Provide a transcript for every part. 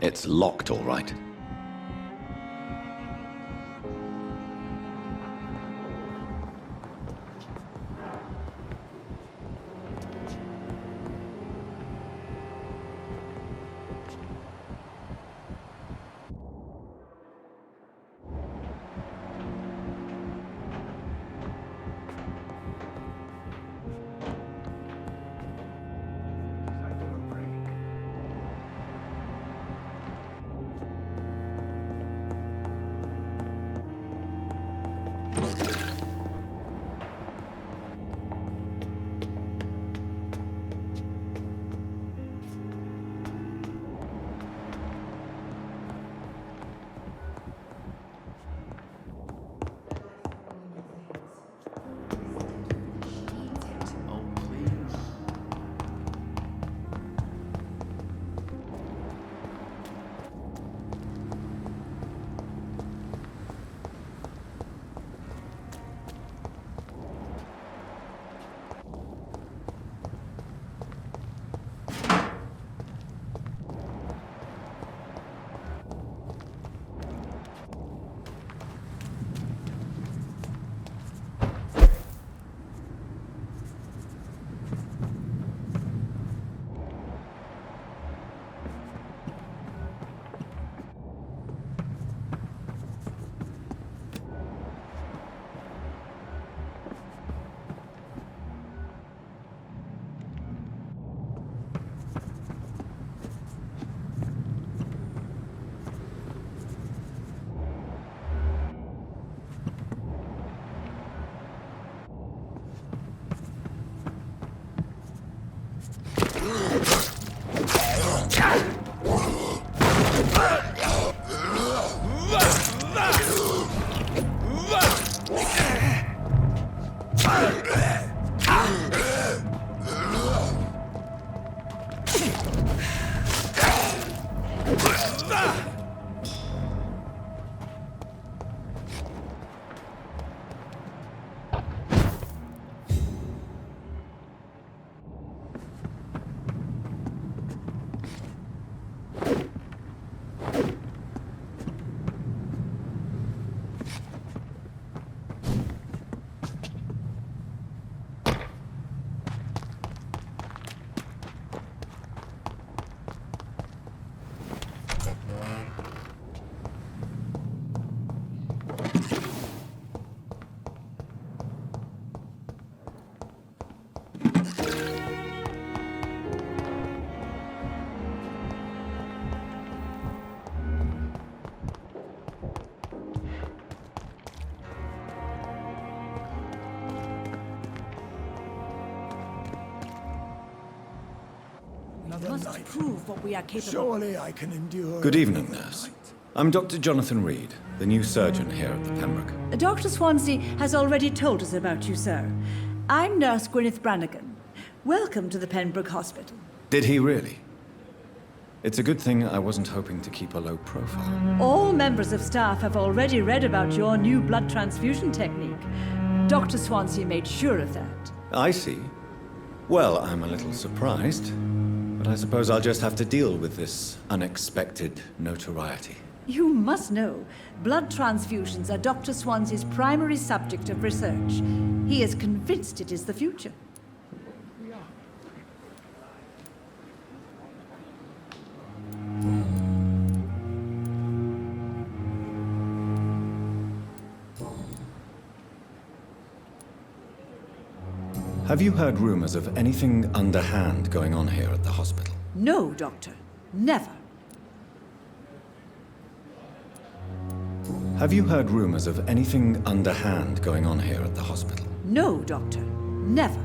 It's locked, all right. Must prove what we are capable. Surely I can endure. Good evening, nurse. I'm Dr. Jonathan Reid, the new surgeon here at the Pembroke. Dr. Swansea has already told us about you, sir. I'm Nurse Gwyneth Brannigan. Welcome to the Pembroke Hospital. Did he really? It's a good thing I wasn't hoping to keep a low profile. All members of staff have already read about your new blood transfusion technique. Dr. Swansea made sure of that. I see. Well, I'm a little surprised, but I suppose I'll just have to deal with this unexpected notoriety. You must know, blood transfusions are Dr. Swansea's primary subject of research. He is convinced it is the future. Have you heard rumors of anything underhand going on here at the hospital? No, Doctor. Never. Have you heard rumors of anything underhand going on here at the hospital? No, Doctor. Never.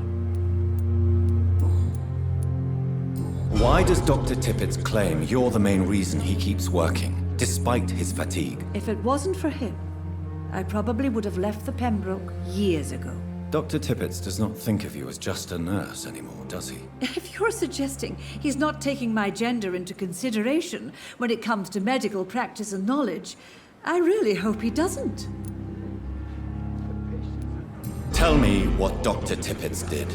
Why does Dr. Tippett's claim you're the main reason he keeps working, despite his fatigue? If it wasn't for him, I probably would have left the Pembroke years ago. Dr. Tippett does not think of you as just a nurse anymore, does he? If you're suggesting he's not taking my gender into consideration when it comes to medical practice and knowledge, I really hope he doesn't. Tell me what Dr. Tippett did.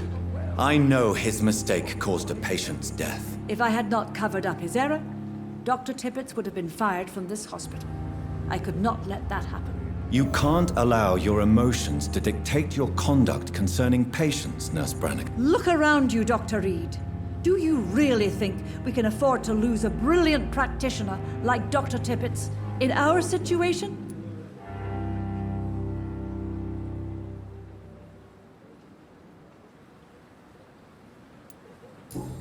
I know his mistake caused a patient's death. If I had not covered up his error, Dr. Tippett would have been fired from this hospital. I could not let that happen. You can't allow your emotions to dictate your conduct concerning patients, Nurse Brannigan. Look around you, Dr. Reid. Do you really think we can afford to lose a brilliant practitioner like Dr. Tippett in our situation?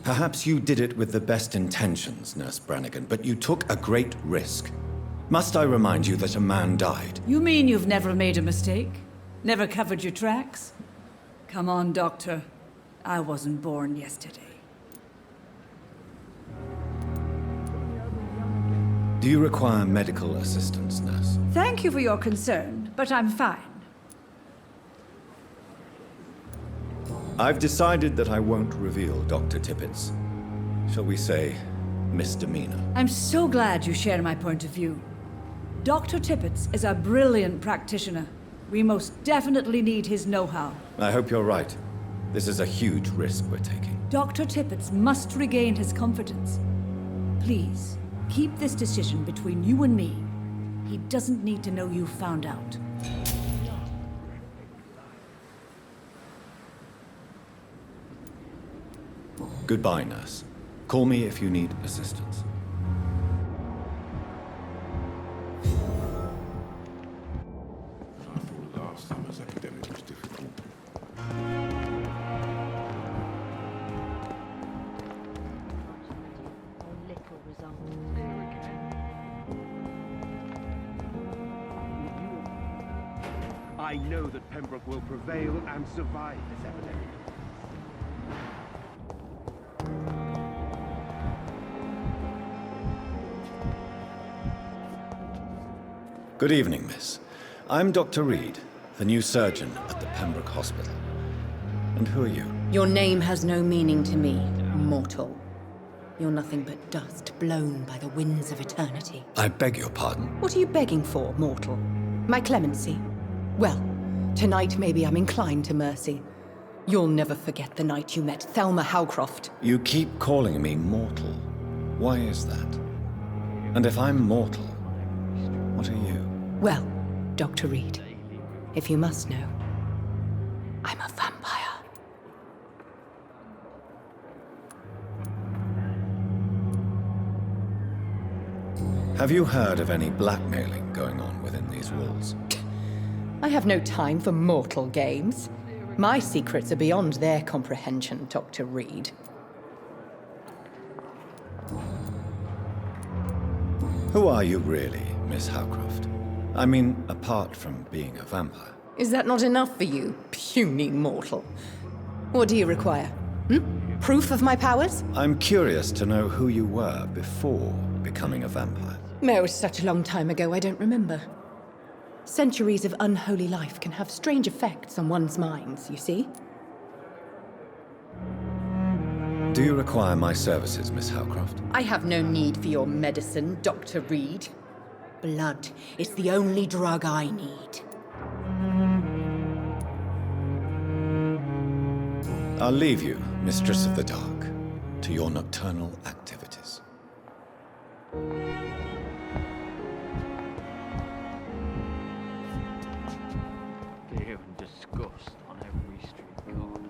Perhaps you did it with the best intentions, Nurse Brannigan, but you took a great risk. Must I remind you that a man died? You mean you've never made a mistake? Never covered your tracks? Come on, Doctor. I wasn't born yesterday. Do you require medical assistance, Nurse? Thank you for your concern, but I'm fine. I've decided that I won't reveal Dr. Tippett's, shall we say, misdemeanor. I'm so glad you share my point of view. Dr. Tippett is a brilliant practitioner. We most definitely need his know-how. I hope you're right. This is a huge risk we're taking. Dr. Tippett must regain his confidence. Please, keep this decision between you and me. He doesn't need to know you found out. Goodbye, Nurse. Call me if you need assistance. I thought last summer's academic was difficult. I know that Pembroke will prevail and survive this epidemic. Good evening, miss. I'm Dr. Reid, the new surgeon at the Pembroke Hospital. And who are you? Your name has no meaning to me, mortal. You're nothing but dust blown by the winds of eternity. I beg your pardon. What are you begging for, mortal? My clemency? Well, tonight maybe I'm inclined to mercy. You'll never forget the night you met Thelma Howcroft. You keep calling me mortal. Why is that? And if I'm mortal, what are you? Well, Dr. Reid, if you must know, I'm a vampire. Have you heard of any blackmailing going on within these walls? I have no time for mortal games. My secrets are beyond their comprehension, Dr. Reid. Who are you really, Miss Howcroft? I mean, apart from being a vampire. Is that not enough for you, puny mortal? What do you require? Proof of my powers? I'm curious to know who you were before becoming a vampire. No, it was such a long time ago, I don't remember. Centuries of unholy life can have strange effects on one's minds, you see? Do you require my services, Miss Howcroft? I have no need for your medicine, Dr. Reid. Blood is the only drug I need. I'll leave you, Mistress of the Dark, to your nocturnal activities. Fear and disgust on every street corner.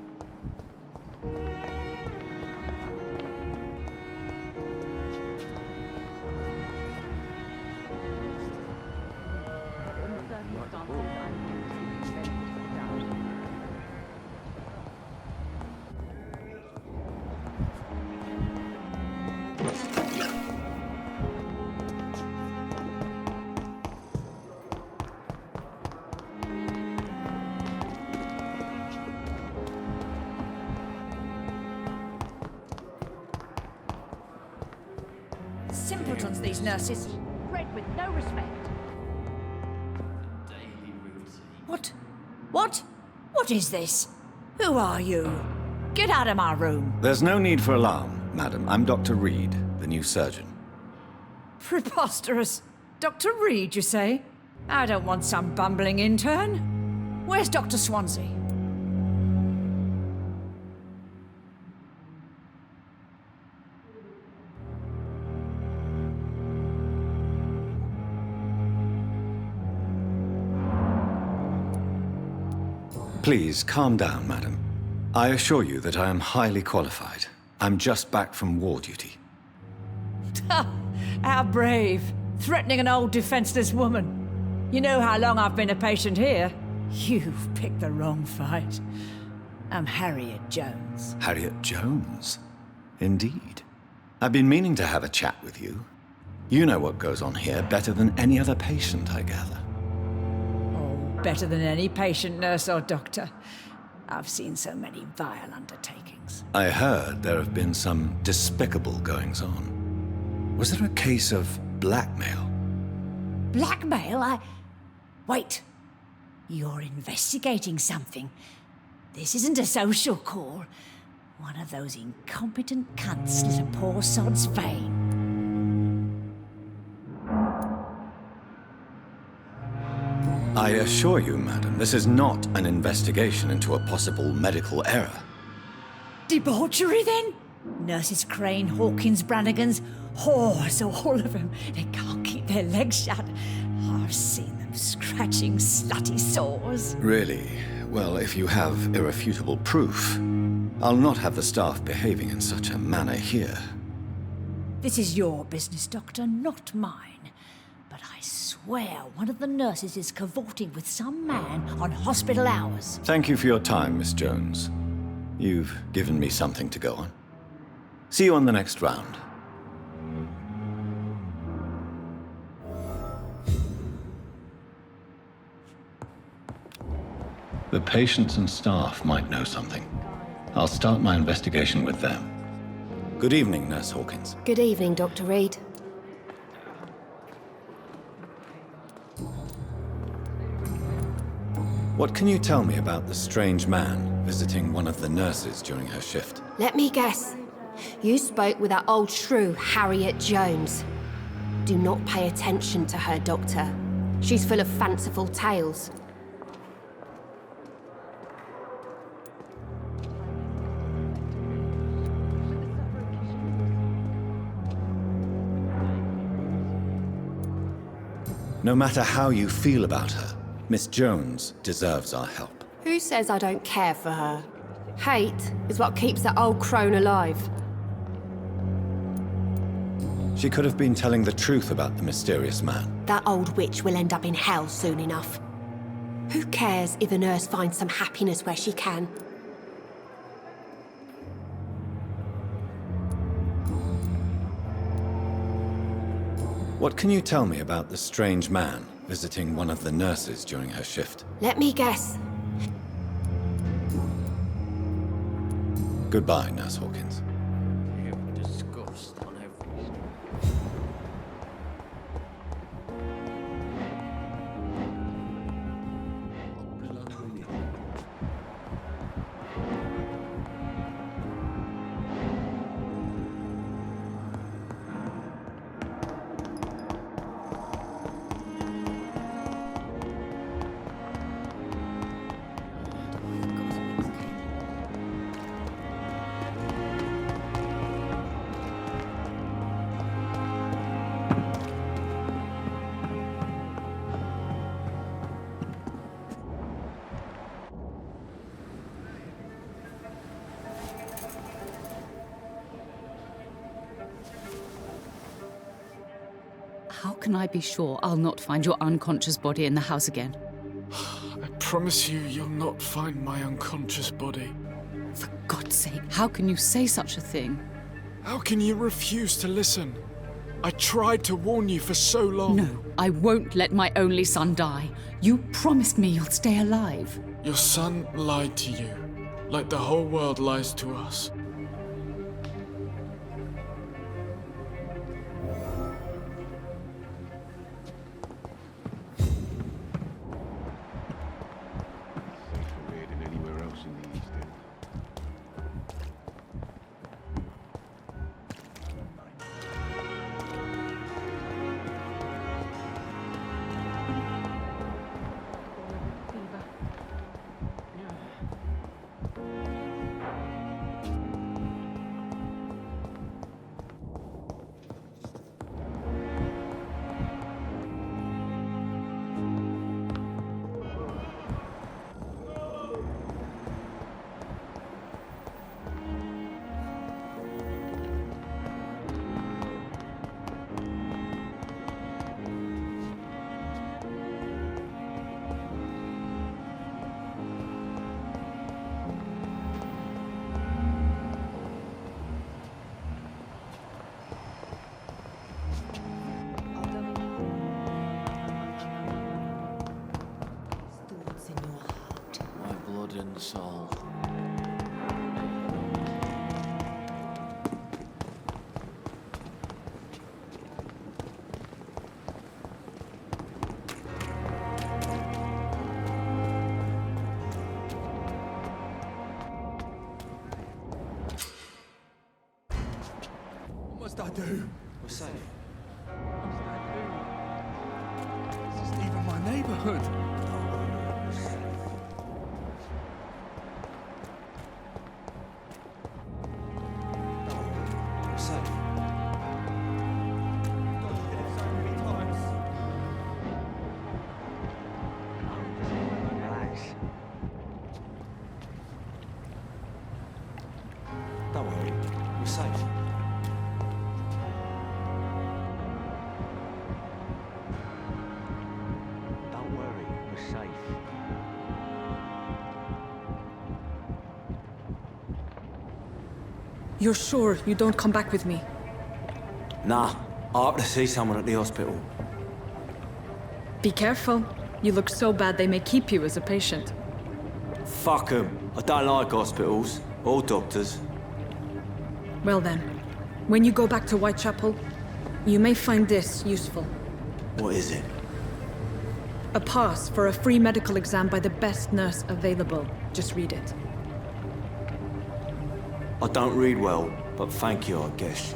Simpletons, these nurses. Bred with no respect. What? What is this? Who are you? Get out of my room. There's no need for alarm, madam. I'm Dr. Reid, the new surgeon. Preposterous. Dr. Reid, you say? I don't want some bumbling intern. Where's Dr. Swansea? Please, calm down, madam. I assure you that I am highly qualified. I'm just back from war duty. How brave. Threatening an old defenseless woman. You know how long I've been a patient here? You've picked the wrong fight. I'm Harriet Jones. Harriet Jones? Indeed. I've been meaning to have a chat with you. You know what goes on here better than any other patient, I gather. Oh, better than any patient, nurse, or doctor. I've seen so many vile undertakings. I heard there have been some despicable goings-on. Was there a case of blackmail? Blackmail? Wait. You're investigating something. This isn't a social call. One of those incompetent cunts slit a poor sod's vein. I assure you, madam, this is not an investigation into a possible medical error. Debauchery, then? Nurses Crane, Hawkins, Brannigans, whores, all of them. They can't keep their legs shut. I've seen them scratching slutty sores. Really? Well, if you have irrefutable proof, I'll not have the staff behaving in such a manner here. This is your business, Doctor, not mine. But I swear one of the nurses is cavorting with some man on hospital hours. Thank you for your time, Miss Jones. You've given me something to go on. See you on the next round. The patients and staff might know something. I'll start my investigation with them. Good evening, Nurse Hawkins. Good evening, Dr. Reid. What can you tell me about the strange man visiting one of the nurses during her shift? Let me guess. You spoke with that old shrew, Harriet Jones. Do not pay attention to her, Doctor. She's full of fanciful tales. No matter how you feel about her, Miss Jones deserves our help. Who says I don't care for her? Hate is what keeps that old crone alive. She could have been telling the truth about the mysterious man. That old witch will end up in hell soon enough. Who cares if a nurse finds some happiness where she can? What can you tell me about the strange man visiting one of the nurses during her shift? Let me guess. Goodbye, Nurse Hawkins. Disgust on every street. How can I be sure I'll not find your unconscious body in the house again? I promise you, you'll not find my unconscious body. For God's sake, how can you say such a thing? How can you refuse to listen? I tried to warn you for so long. No, I won't let my only son die. You promised me you'll stay alive. Your son lied to you, like the whole world lies to us. Safer than anywhere else in the East End. blood and soul. What must I do? We're safe. This isn't even my neighborhood. We're safe. Relax. Don't worry, we're safe. Don't worry, we're safe. You're sure you don't come back with me? Nah, I have to see someone at the hospital. Be careful. You look so bad they may keep you as a patient. Fuck 'em. I don't like hospitals or doctors. Well then, when you go back to Whitechapel, you may find this useful. What is it? A pass for a free medical exam by the best nurse available. Just read it. I don't read well, but thank you, I guess.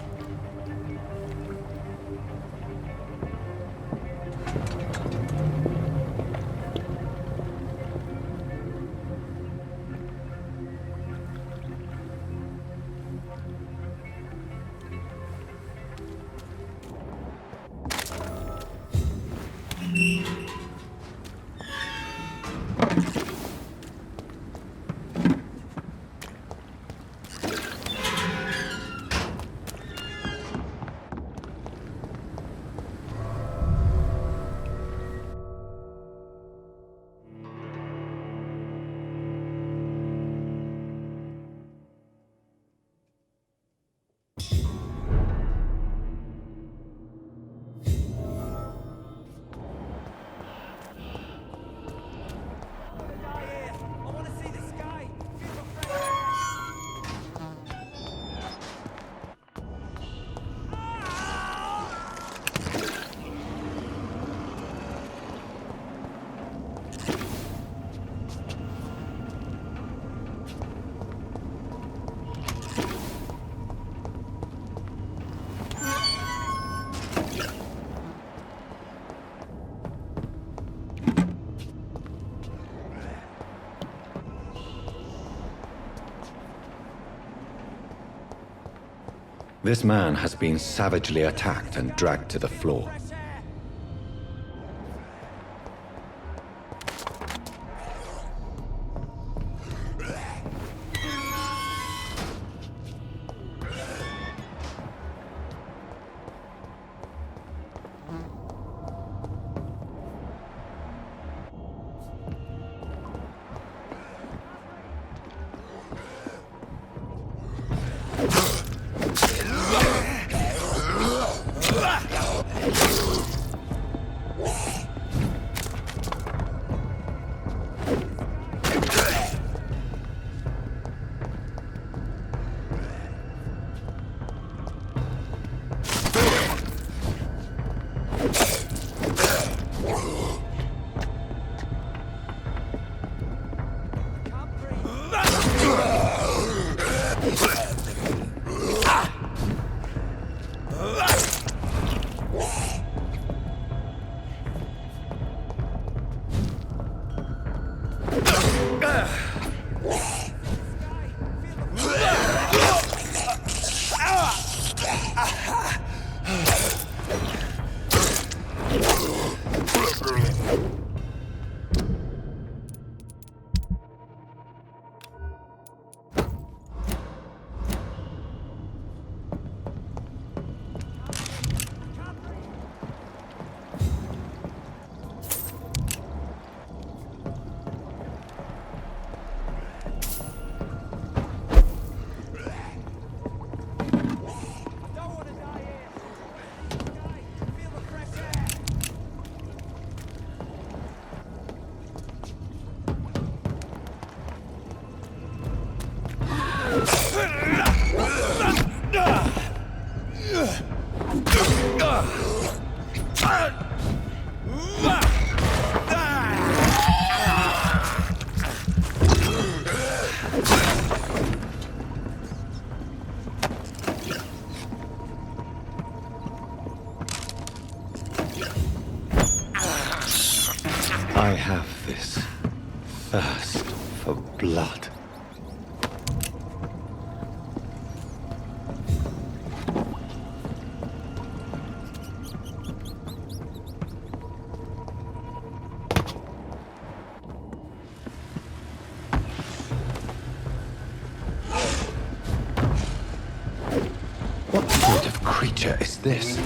This man has been savagely attacked and dragged to the floor. I have this thirst for blood. What sort of creature is this?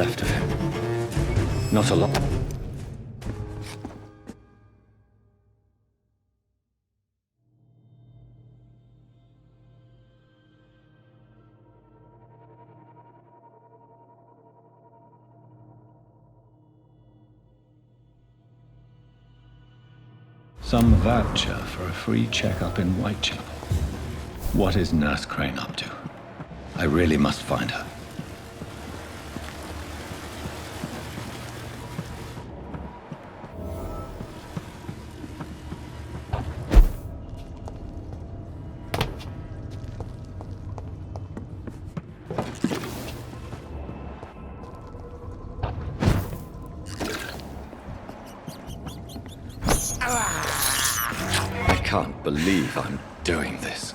left of him. Not a lot. Some voucher for a free checkup in Whitechapel. What is Nurse Crane up to? I really must find her. can't believe I'm doing this.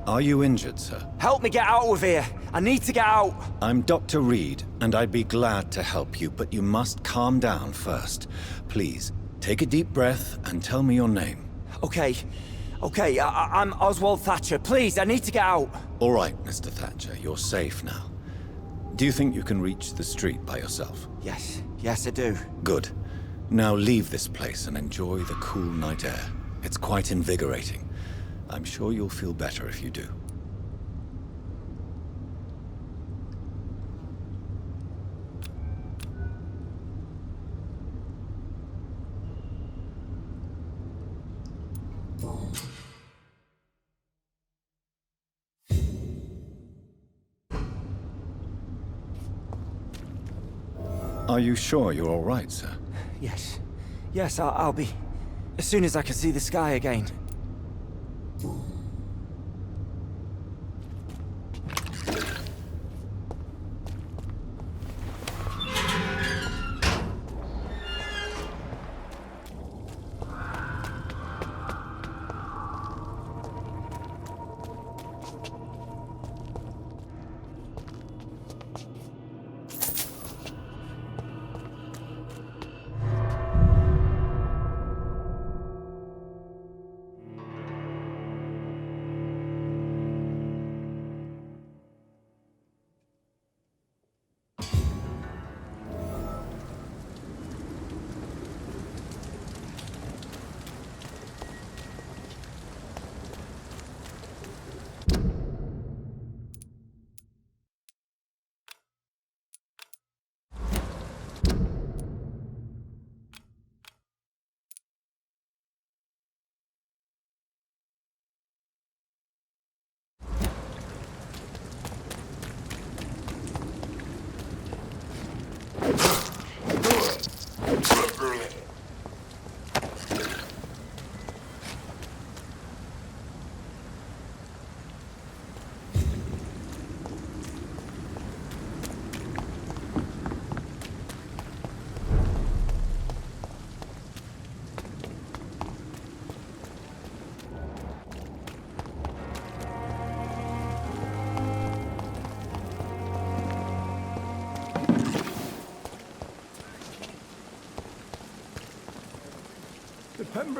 Are you injured, sir? Help me get out of here! I need to get out! I'm Dr. Reid, and I'd be glad to help you, but you must calm down first. Please, take a deep breath and tell me your name. Okay, I'm Oswald Thatcher. Please, I need to get out! All right, Mr. Thatcher, you're safe now. Do you think you can reach the street by yourself? Yes, I do. Good. Now leave this place and enjoy the cool night air. It's quite invigorating. I'm sure you'll feel better if you do. Are you sure you're all right, sir? Yes, I'll be... as soon as I can see the sky again.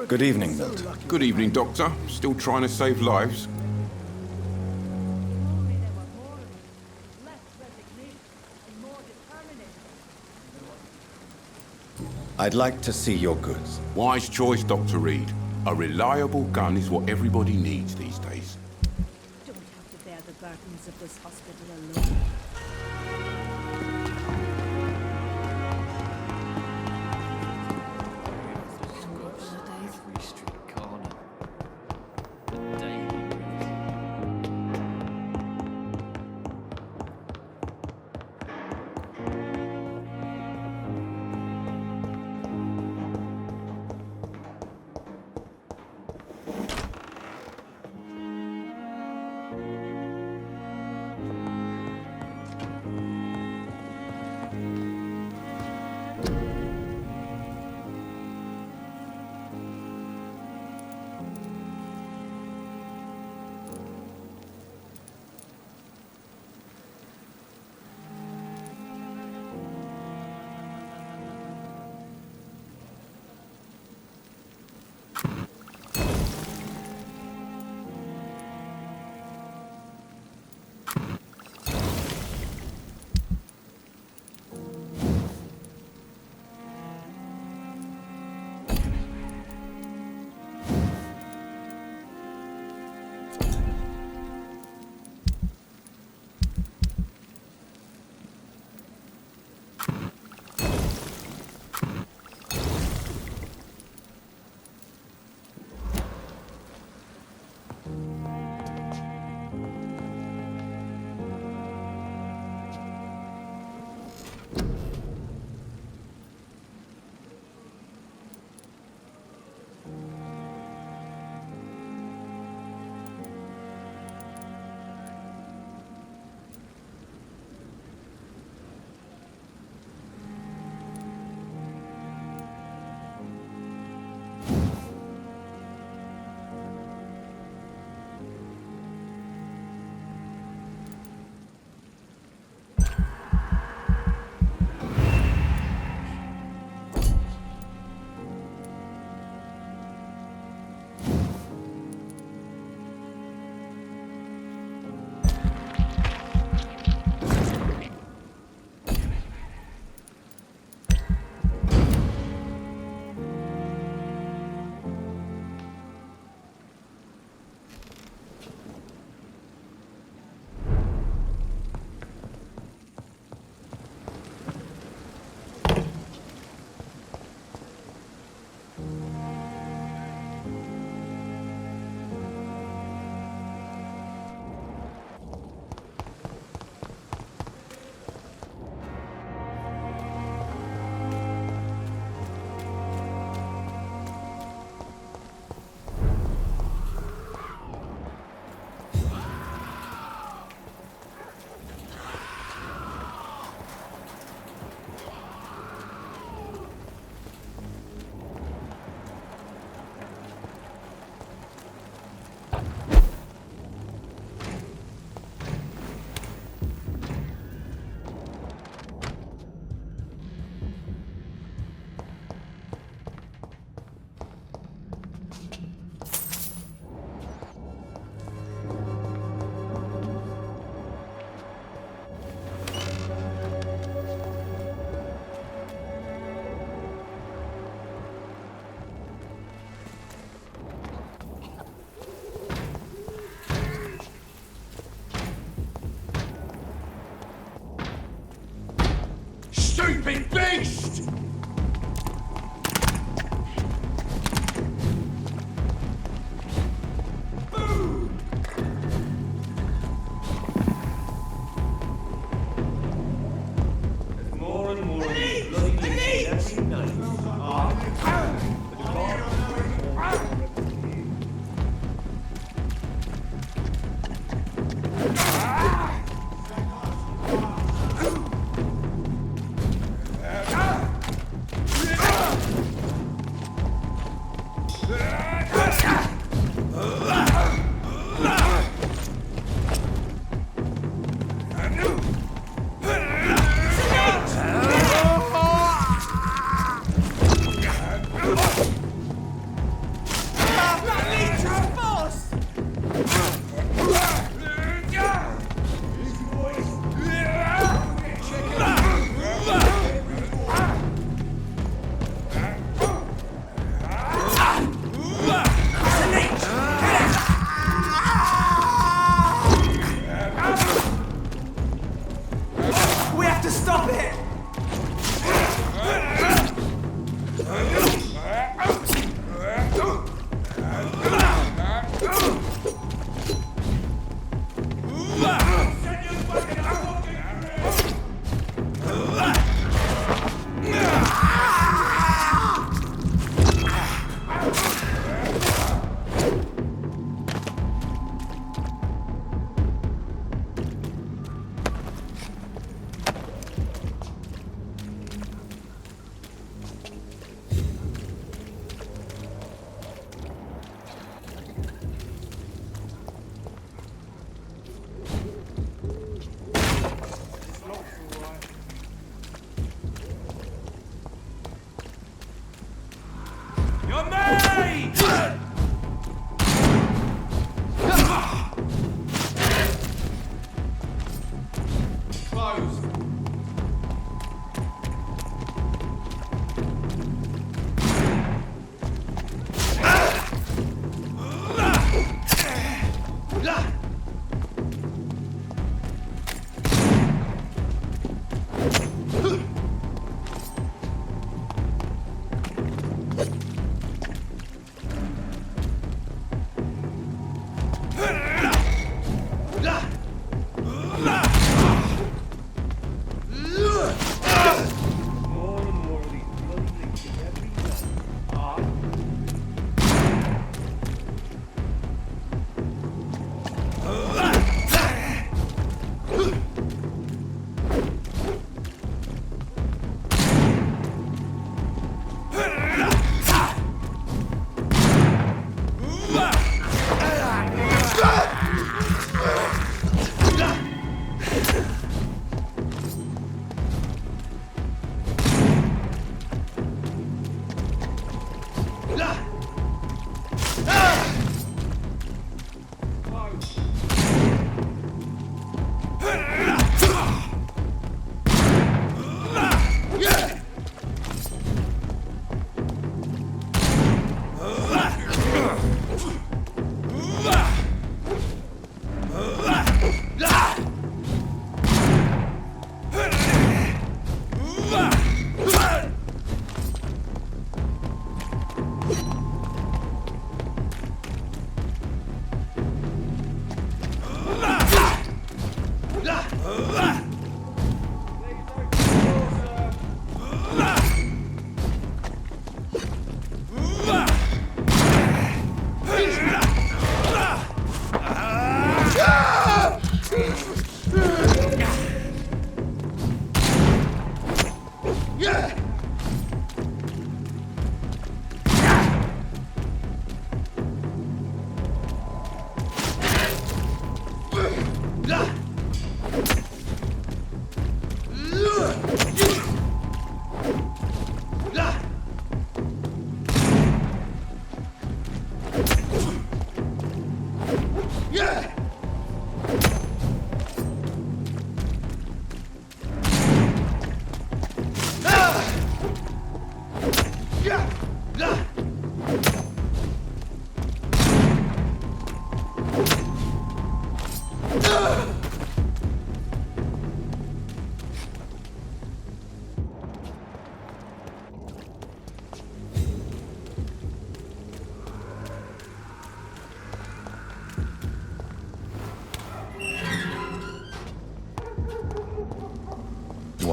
Good evening, Milton. Good evening, Doctor. Still trying to save lives? I'd like to see your goods. Wise choice, Dr. Reid. A reliable gun is what everybody needs these days. Don't have to bear the burdens of this hospital alone. Every street corner. Daily news. creeping beast! More and more of these bloody beasts every night.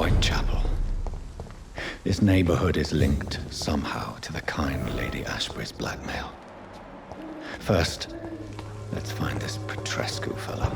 Whitechapel. This neighborhood is linked somehow to the kind Lady Ashbury's blackmail. First, let's find this Petrescu fellow.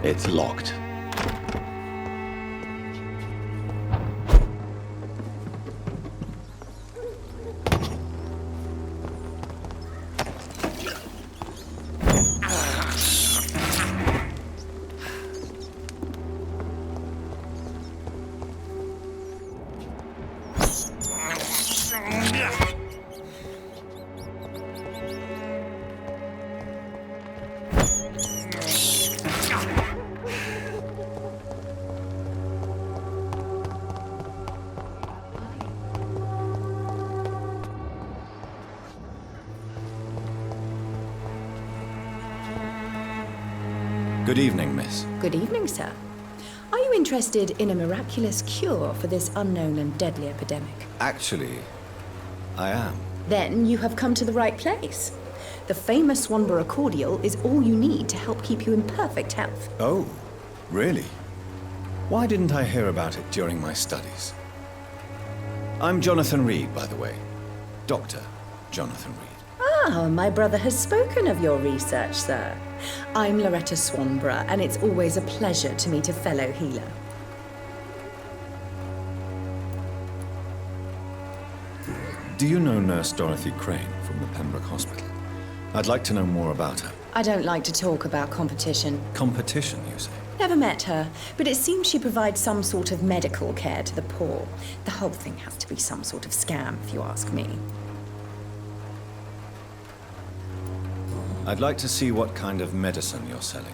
It's locked. Good evening, miss. Good evening, sir. Are you interested in a miraculous cure for this unknown and deadly epidemic? Actually, I am. Then you have come to the right place. The famous Swanborough cordial is all you need to help keep you in perfect health. Oh, really? Why didn't I hear about it during my studies? I'm Jonathan Reid, by the way. Dr. Jonathan Reid. Ah, my brother has spoken of your research, sir. I'm Loretta Swanborough, and it's always a pleasure to meet a fellow healer. Do you know Nurse Dorothy Crane from the Pembroke Hospital? I'd like to know more about her. I don't like to talk about competition. Competition, you say? Never met her, but it seems she provides some sort of medical care to the poor. The whole thing has to be some sort of scam, if you ask me. I'd like to see what kind of medicine you're selling.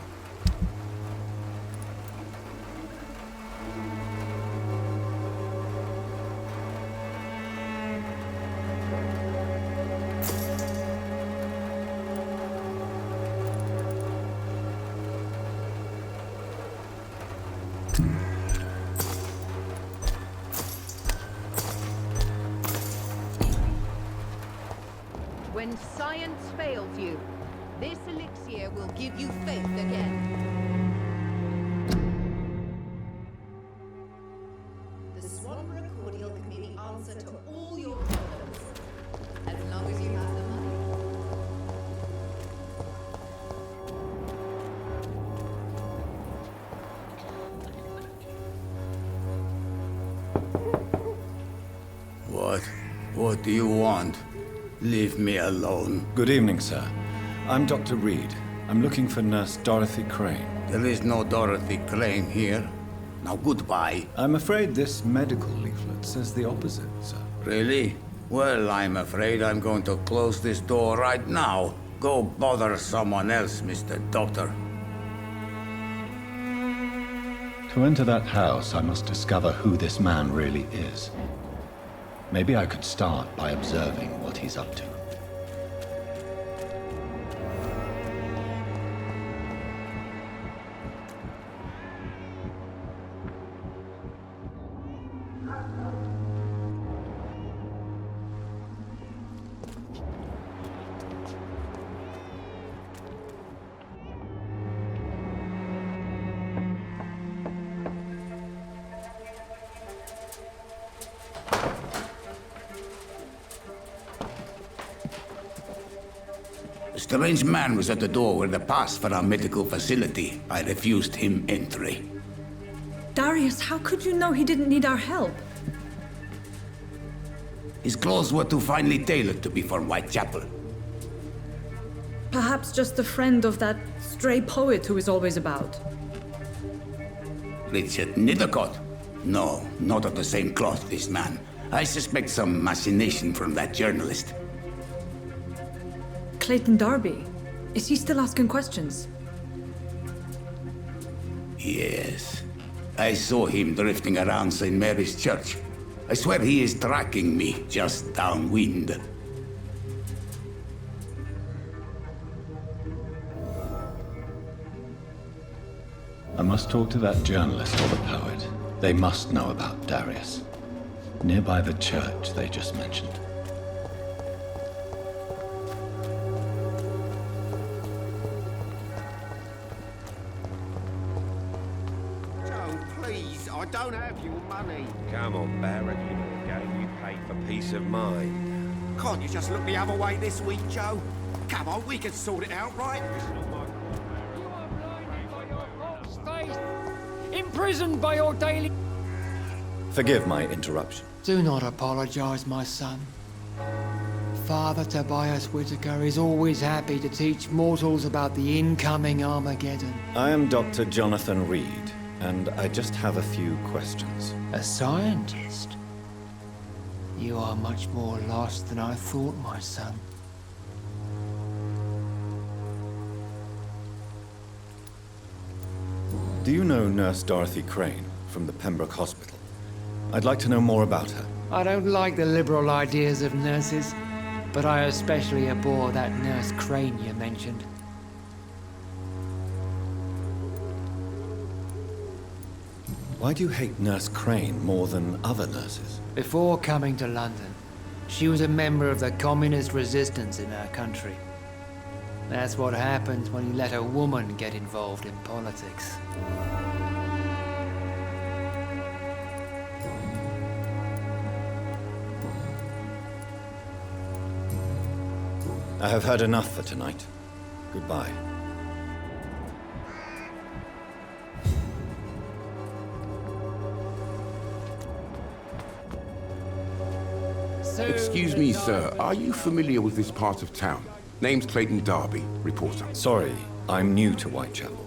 When science fails you, this elixir will give you faith again. The Swanborough cordial can be the answer to all your problems, as long as you have the money. What do you want? Leave me alone. Good evening, sir. I'm Dr. Reid. I'm looking for Nurse Dorothy Crane. There is no Dorothy Crane here. Now goodbye. I'm afraid this medical leaflet says the opposite, sir. Really? Well, I'm afraid I'm going to close this door right now. Go bother someone else, Mr. Doctor. To enter that house, I must discover who this man really is. Maybe I could start by observing what he's up to. Strange man was at the door with a pass for our medical facility. I refused him entry. Darius, how could you know he didn't need our help? His clothes were too finely tailored to be for Whitechapel. Perhaps just a friend of that stray poet who is always about. Richard Nithercott? No, not of the same cloth, this man. I suspect some machination from that journalist. Clayton Darby. Is he still asking questions? Yes. I saw him drifting around St. Mary's Church. I swear he is tracking me just downwind. I must talk to that journalist or the poet. They must know about Darius. Nearby the church they just mentioned. Joe, please, I don't have your money. Come on, Baron, you know the game. You pay for peace of mind. Can't you just look the other way this week, Joe? Come on, we can sort it out, right? Imprisoned by your daily... Forgive my interruption. Do not apologize, my son. Father Tobias Whitaker is always happy to teach mortals about the incoming Armageddon. I am Dr. Jonathan Reid, and I just have a few questions. A scientist? You are much more lost than I thought, my son. Do you know Nurse Dorothy Crane from the Pembroke Hospital? I'd like to know more about her. I don't like the liberal ideas of nurses, but I especially abhor that Nurse Crane you mentioned. Why do you hate Nurse Crane more than other nurses? Before coming to London, she was a member of the communist resistance in our country. That's what happens when you let a woman get involved in politics. I have heard enough for tonight. Goodbye. Excuse me, sir. Are you familiar with this part of town? Name's Clayton Darby, reporter. Sorry, I'm new to Whitechapel.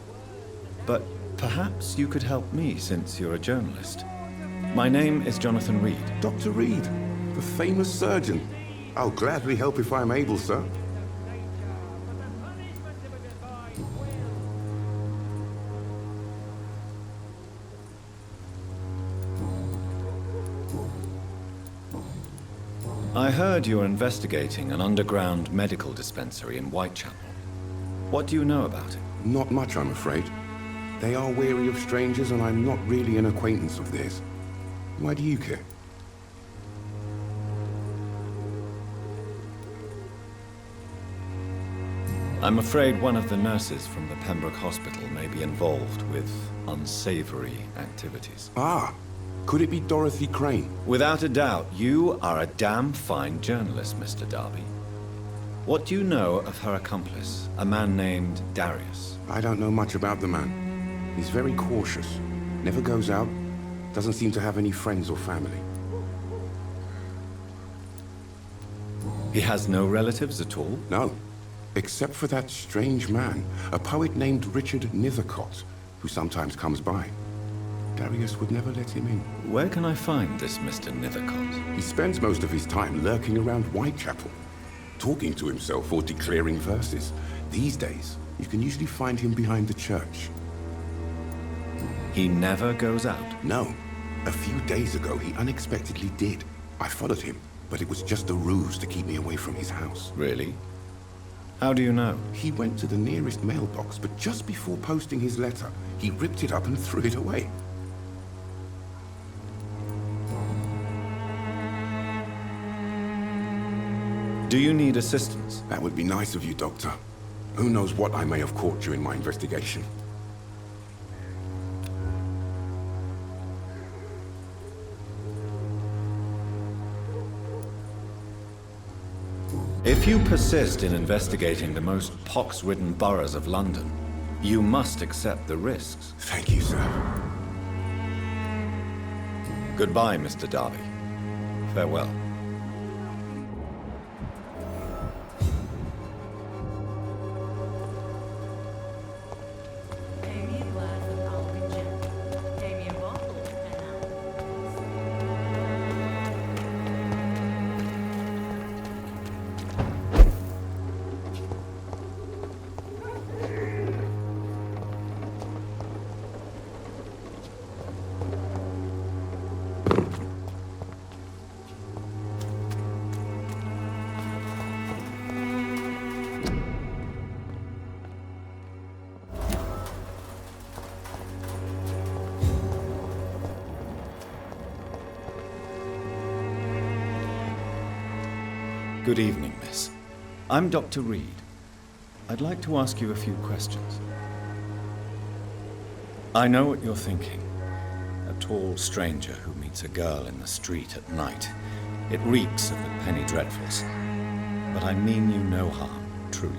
But perhaps you could help me since you're a journalist. My name is Jonathan Reid. Dr. Reid, the famous surgeon. I'll gladly help if I'm able, sir. I heard you're investigating an underground medical dispensary in Whitechapel. What do you know about it? Not much, I'm afraid. They are wary of strangers, and I'm not really an acquaintance of theirs. Why do you care? I'm afraid one of the nurses from the Pembroke Hospital may be involved with unsavory activities. Ah, could it be Dorothy Crane? Without a doubt, you are a damn fine journalist, Mr. Darby. What do you know of her accomplice, a man named Darius? I don't know much about the man. He's very cautious. Never goes out. Doesn't seem to have any friends or family. He has no relatives at all? No. Except for that strange man, a poet named Richard Nithercott, who sometimes comes by. Darius would never let him in. Where can I find this Mr. Nithercott? He spends most of his time lurking around Whitechapel, talking to himself or declaring verses. These days, you can usually find him behind the church. He never goes out? No. A few days ago, he unexpectedly did. I followed him, but it was just a ruse to keep me away from his house. Really? How do you know? He went to the nearest mailbox, but just before posting his letter, he ripped it up and threw it away. Do you need assistance? That would be nice of you, Doctor. Who knows what I may have caught during my investigation. If you persist in investigating the most pox-ridden boroughs of London, you must accept the risks. Thank you, sir. Goodbye, Mr. Darby. Farewell. Good evening, miss. I'm Dr. Reid. I'd like to ask you a few questions. I know what you're thinking. A tall stranger who meets a girl in the street at night. It reeks of the penny dreadfuls. But I mean you no harm, truly.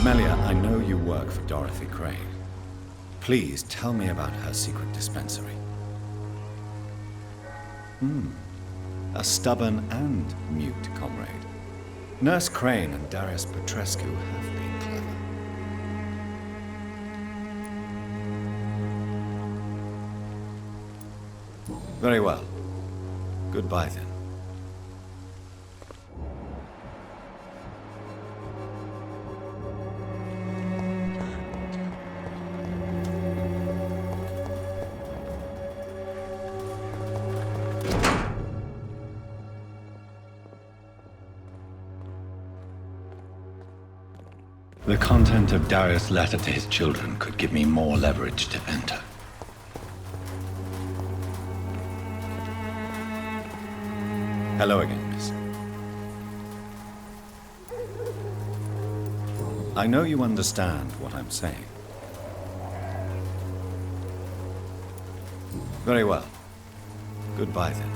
Melia, I know you work for Dorothy Crane. Please tell me about her secret dispensary. A stubborn and mute comrade. Nurse Crane and Darius Petrescu have been clever. Very well. Goodbye then. The content of Darius' letter to his children could give me more leverage to enter. Hello again, miss. I know you understand what I'm saying. Very well. Goodbye then.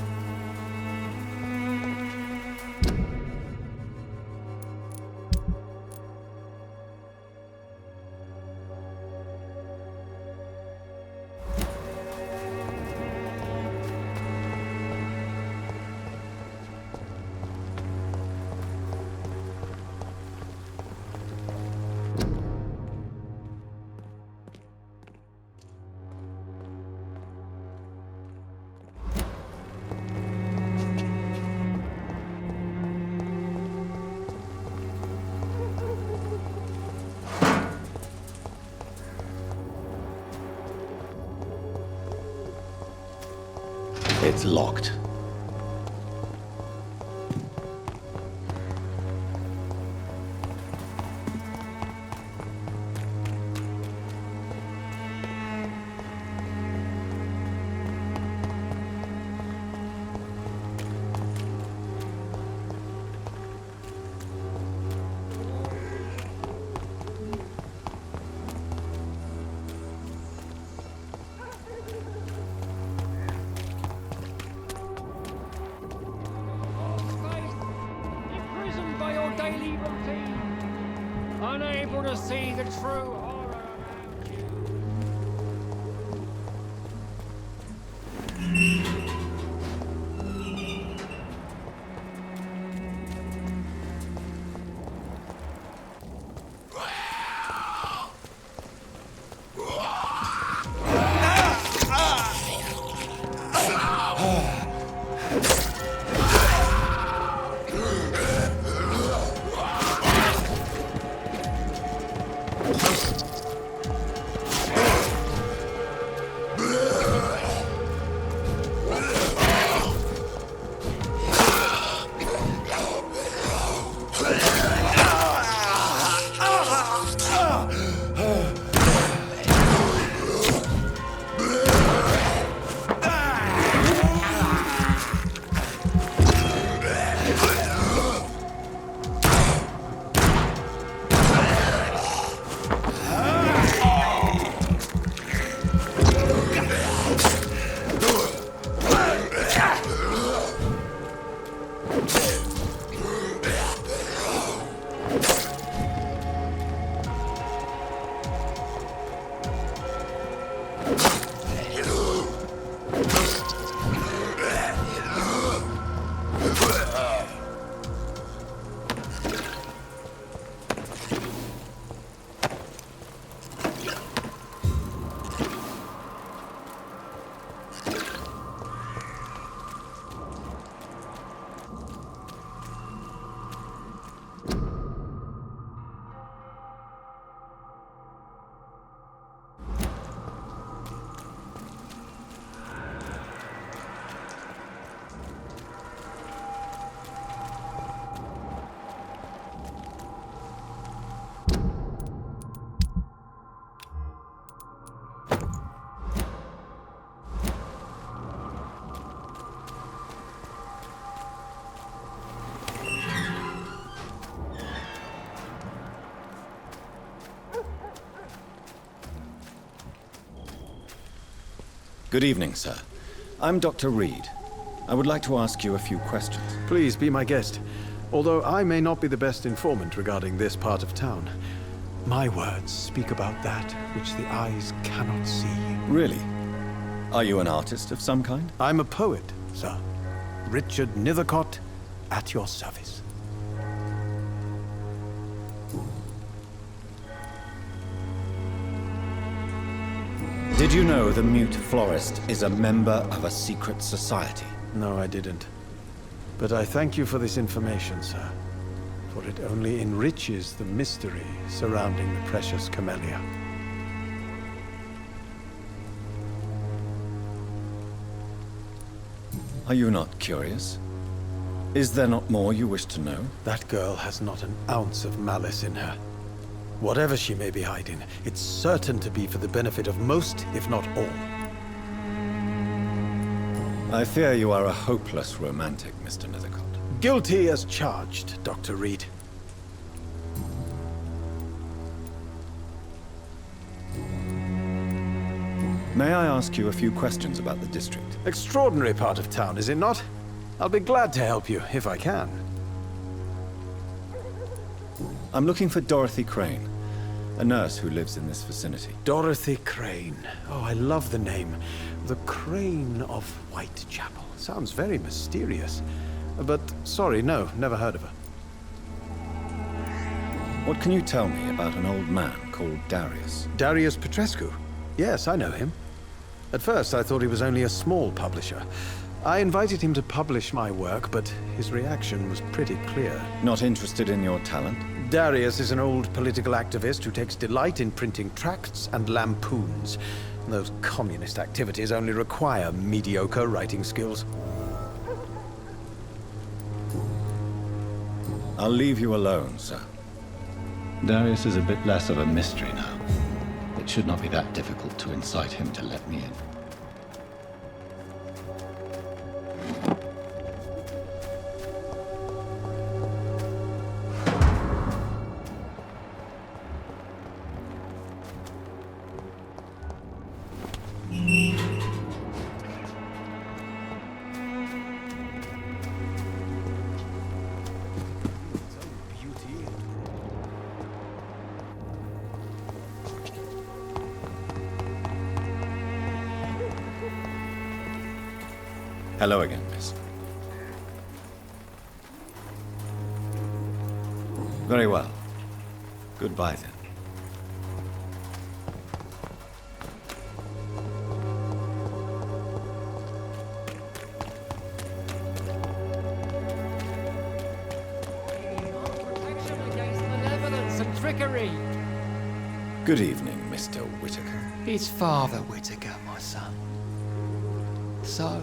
It's locked. Daily routine, unable to see the true horror around you. Good evening, sir. I'm Dr. Reid. I would like to ask you a few questions. Please be my guest. Although I may not be the best informant regarding this part of town, my words speak about that which the eyes cannot see. Really? Are you an artist of some kind? I'm a poet, sir. Richard Nethercott, at your service. Did you know the mute florist is a member of a secret society? No, I didn't. But I thank you for this information, sir. For it only enriches the mystery surrounding the precious camellia. Are you not curious? Is there not more you wish to know? That girl has not an ounce of malice in her. Whatever she may be hiding, it's certain to be for the benefit of most, if not all. I fear you are a hopeless romantic, Mr. Nethercott. Guilty as charged, Dr. Reid. May I ask you a few questions about the district? Extraordinary part of town, is it not? I'll be glad to help you, if I can. I'm looking for Dorothy Crane, a nurse who lives in this vicinity. Dorothy Crane. Oh, I love the name. The Crane of Whitechapel. Sounds very mysterious. But, sorry, no, never heard of her. What can you tell me about an old man called Darius? Darius Petrescu? Yes, I know him. At first, I thought he was only a small publisher. I invited him to publish my work, but his reaction was pretty clear. Not interested in your talent? Darius is an old political activist who takes delight in printing tracts and lampoons. Those communist activities only require mediocre writing skills. I'll leave you alone, sir. Darius is a bit less of a mystery now. It should not be that difficult to incite him to let me in. Hello again, miss. Very well. Goodbye, then. Trickery. Good evening, Mr. Whitaker. It's Father Whitaker, my son. So,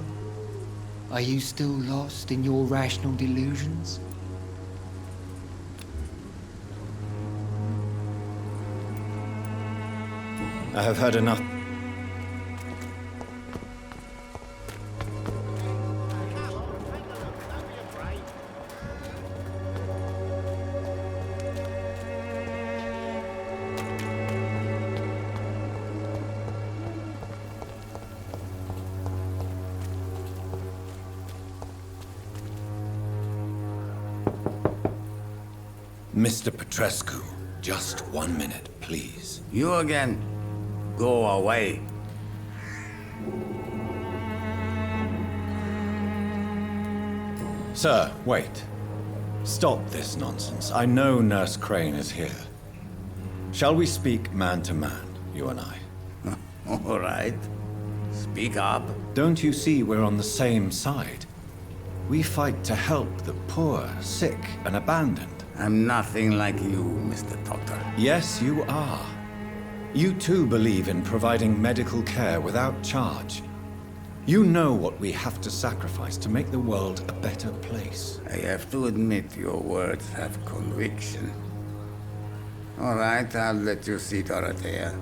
are you still lost in your rational delusions? I have heard enough. Mr. Petrescu, just 1 minute, please. You again. Go away. Sir, wait. Stop this nonsense. I know Nurse Crane is here. Shall we speak man to man, you and I? All right. Speak up. Don't you see we're on the same side? We fight to help the poor, sick, and abandoned. I'm nothing like you, Mr. Doctor. Yes, you are. You too believe in providing medical care without charge. You know what we have to sacrifice to make the world a better place. I have to admit your words have conviction. All right, I'll let you see, Dorothea.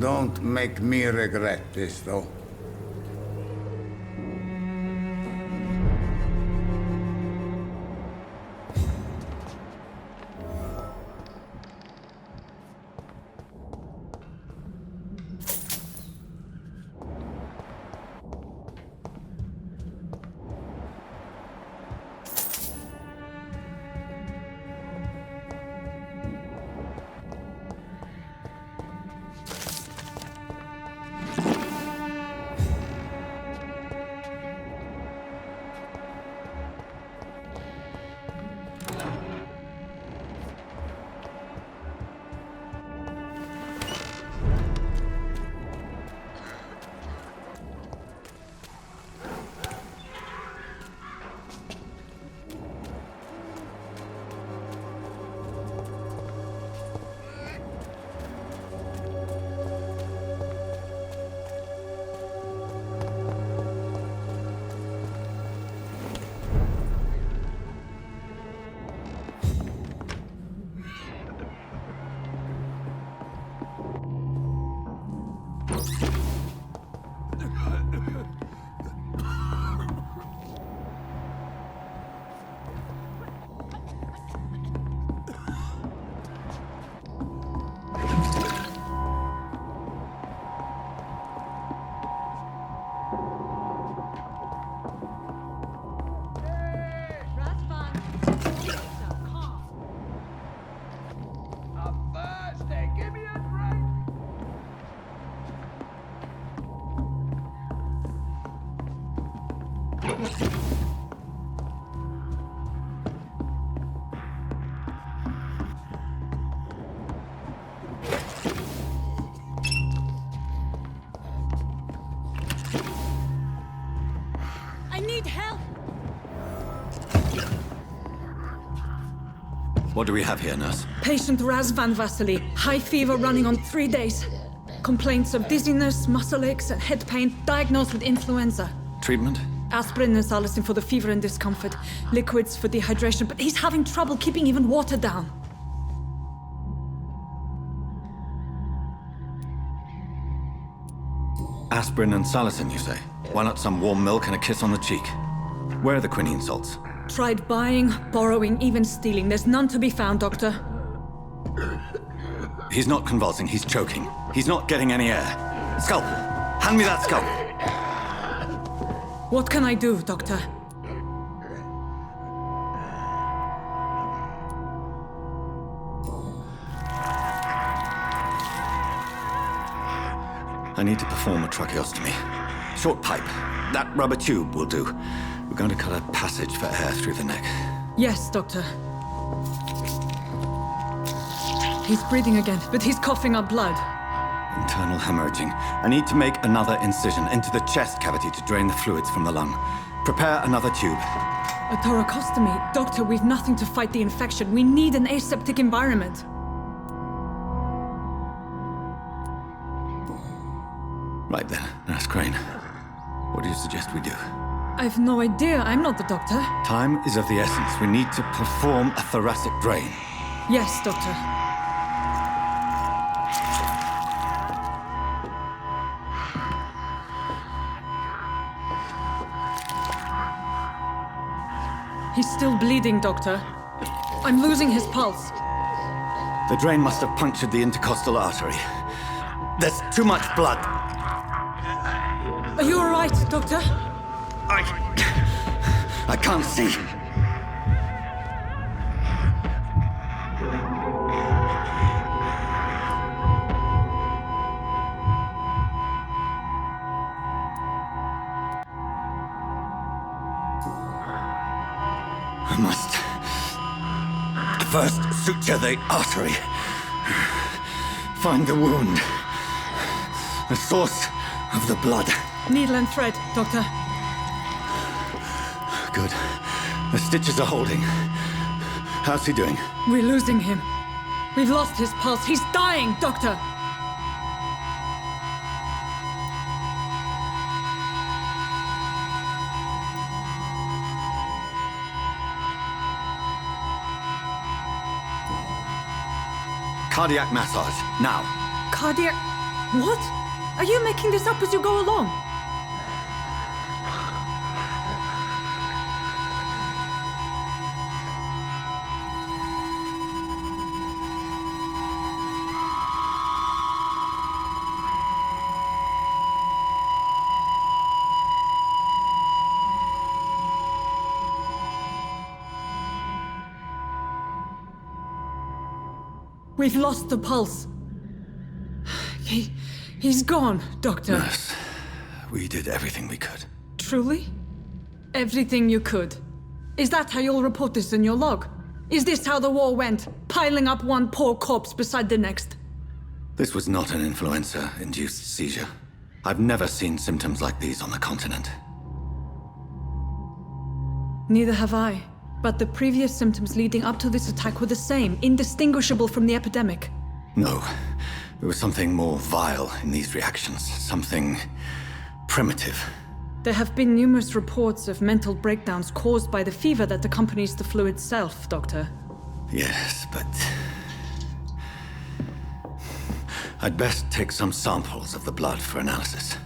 Don't make me regret this, though. I need help! What do we have here, nurse? Patient Razvan Vasily, high fever running on 3 days. Complaints of dizziness, muscle aches, and head pain, diagnosed with influenza. Treatment? Aspirin and salicin for the fever and discomfort, liquids for dehydration, but he's having trouble keeping even water down. Aspirin and salicin, you say? Why not some warm milk and a kiss on the cheek? Where are the quinine salts? Tried buying, borrowing, even stealing. There's none to be found, Doctor. He's not convulsing, he's choking. He's not getting any air. Scalpel! Hand me that scalpel! What can I do, Doctor? I need to perform a tracheostomy. Short pipe. That rubber tube will do. We're going to cut a passage for air through the neck. Yes, Doctor. He's breathing again, but he's coughing up blood. Internal hemorrhaging. I need to make another incision into the chest cavity to drain the fluids from the lung. Prepare another tube. A thoracostomy? Doctor, we've nothing to fight the infection. We need an aseptic environment. Right then, Nurse Crane. What do you suggest we do? I've no idea. I'm not the doctor. Time is of the essence. We need to perform a thoracic drain. Yes, Doctor. He's still bleeding, Doctor. I'm losing his pulse. The drain must have punctured the intercostal artery. There's too much blood. Are you all right, Doctor? I can't see. I must first suture the artery. Find the wound. The source of the blood. Needle and thread, Doctor. Good. The stitches are holding. How's he doing? We're losing him. We've lost his pulse. He's dying, Doctor! Cardiac massage, now. Cardiac... What? Are you making this up as you go along? We've lost the pulse. He's gone, Doctor. Nurse, we did everything we could. Truly? Everything you could. Is that how you'll report this in your log? Is this how the war went? Piling up one poor corpse beside the next? This was not an influenza-induced seizure. I've never seen symptoms like these on the continent. Neither have I. But the previous symptoms leading up to this attack were the same, indistinguishable from the epidemic. No. There was something more vile in these reactions. Something primitive. There have been numerous reports of mental breakdowns caused by the fever that accompanies the flu itself, Doctor. Yes, but... I'd best take some samples of the blood for analysis.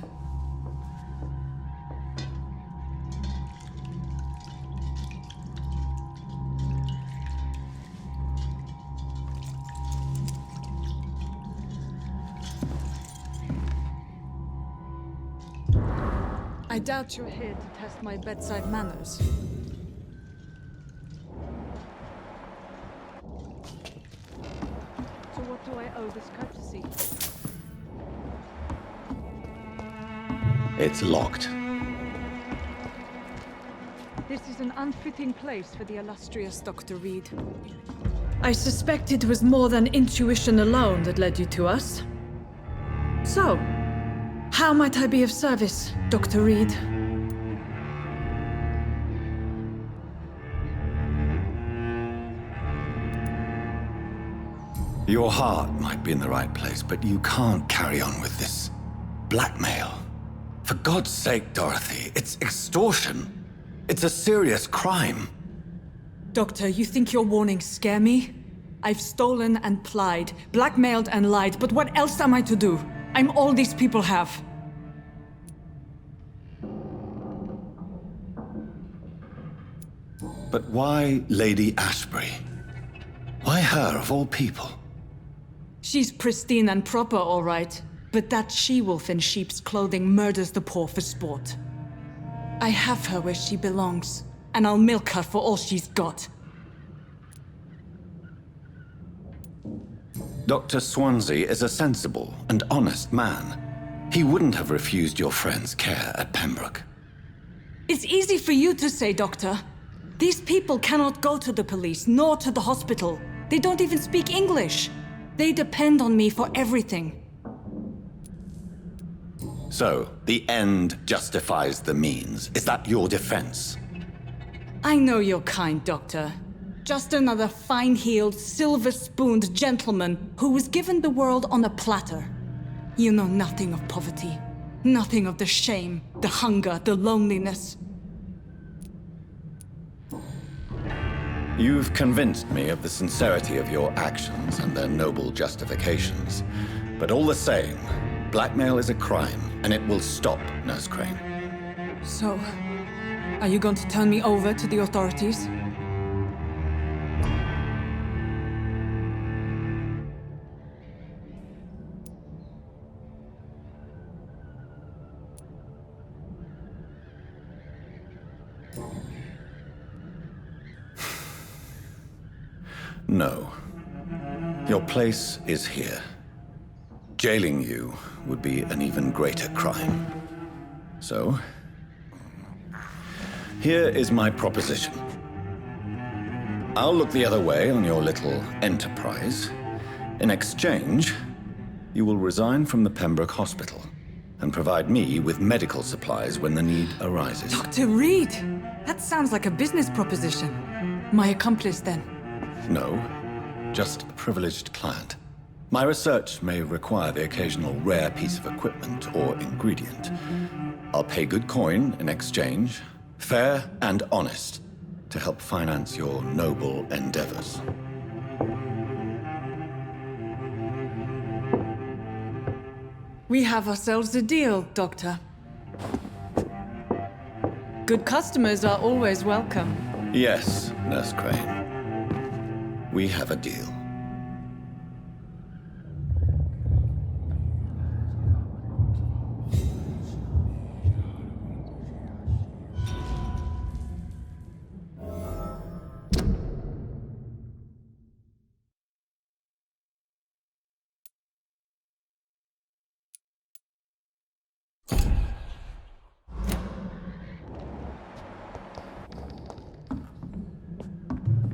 I doubt you're here to test my bedside manners. So what do I owe this courtesy? It's locked. This is an unfitting place for the illustrious Dr. Reid. I suspect it was more than intuition alone that led you to us. So, how might I be of service, Dr. Reid? Your heart might be in the right place, but you can't carry on with this blackmail. For God's sake, Dorothy, it's extortion. It's a serious crime. Doctor, you think your warnings scare me? I've stolen and plied, blackmailed and lied, but what else am I to do? I'm all these people have. But why Lady Ashbury? Why her, of all people? She's pristine and proper, all right. But that she-wolf in sheep's clothing murders the poor for sport. I have her where she belongs, and I'll milk her for all she's got. Dr. Swansea is a sensible and honest man. He wouldn't have refused your friend's care at Pembroke. It's easy for you to say, Doctor. These people cannot go to the police, nor to the hospital. They don't even speak English. They depend on me for everything. So, the end justifies the means. Is that your defense? I know you're kind, Doctor. Just another fine-heeled, silver-spooned gentleman who was given the world on a platter. You know nothing of poverty. Nothing of the shame, the hunger, the loneliness. You've convinced me of the sincerity of your actions and their noble justifications. But all the same, blackmail is a crime, and it will stop, Nurse Crane. So, are you going to turn me over to the authorities? No. Your place is here. Jailing you would be an even greater crime. So, here is my proposition. I'll look the other way on your little enterprise. In exchange, you will resign from the Pembroke Hospital and provide me with medical supplies when the need arises. Dr. Reid! That sounds like a business proposition. My accomplice, then? No, just a privileged client. My research may require the occasional rare piece of equipment or ingredient. I'll pay good coin in exchange, fair and honest, to help finance your noble endeavors. We have ourselves a deal, Doctor. Good customers are always welcome. Yes, Nurse Crane. We have a deal.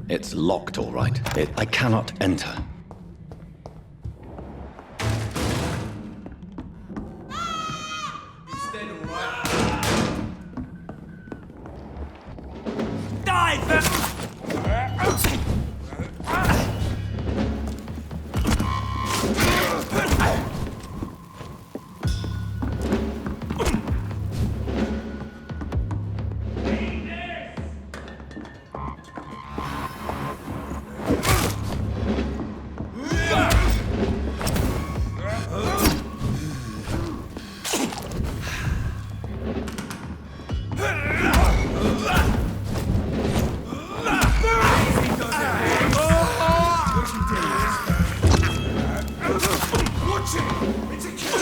It's locked, all right. I cannot enter. to kill